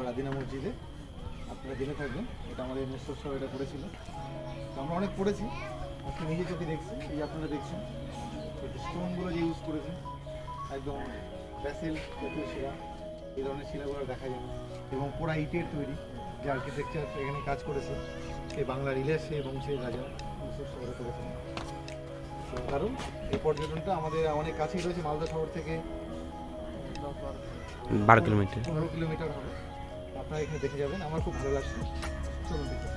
আদিনা মসজিদে, আপনারা জেনে থাকবেন। এটা আমাদের মেসর সাহেব এটা করেছিল। তো আমরা অনেক পড়েছি, আজকে নিজে চোখে দেখছি। এই আপনারা দেখছেন স্টোনগুলো যে ইউজ করেছে, একদম ব্যাসেল জাতীয় শিলা, এই ধরনের শিলাগুলো দেখা যাবে। এবং পোড়া ইটের তৈরি যে আর্কিটেকচার এখানে কাজ করেছে সেই বাংলার ইলিয়াস এবং সেই রাজা মেসর সাহেব করেছেন। তো কারণ এই পর্যটনটা আমাদের অনেক কাছেই রয়েছে, মালদা শহর থেকে 12 কিলোমিটার 15 কিলোমিটার হবে। আপনারা এখানে দেখে যাবেন, আমার খুব ভালো লাগছে। চলুন দেখে।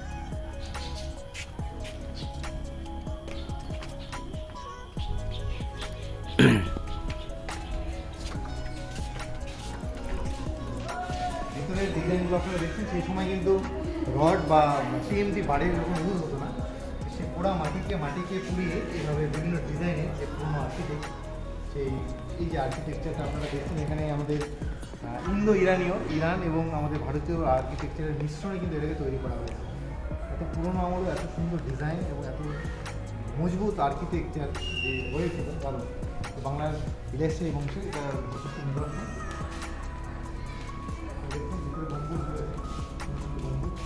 ভিতরের ডিজাইনগুলো আপনারা দেখছেন, সেই সময় কিন্তু রড বা টিএমজি বাড়ির এরকম ইউজ হতো না। সেই পোড়া মাটিকে পুড়িয়ে এইভাবে বিভিন্ন ডিজাইনের যে পুরনো আর্কিটেক্ট, সেই এই যে আর্কিটেকচারটা আপনারা দেখছেন এখানে আমাদের ইন্দো ইরান এবং আমাদের ভারতীয় আর্কিটেকচারের মিশ্রণে কিন্তু এটাকে তৈরি করা হয়েছে। এত পুরনো আমলে এত সুন্দর ডিজাইন এবং এত মজবুত আর্কিটেকচার যে হয়েছিল, কারণ বাংলার ইলেকশন বংশে এটা যথেষ্ট নিদর্শন। দেখুন ভিতরে গম্বুজ রয়েছে, গম্বুজ।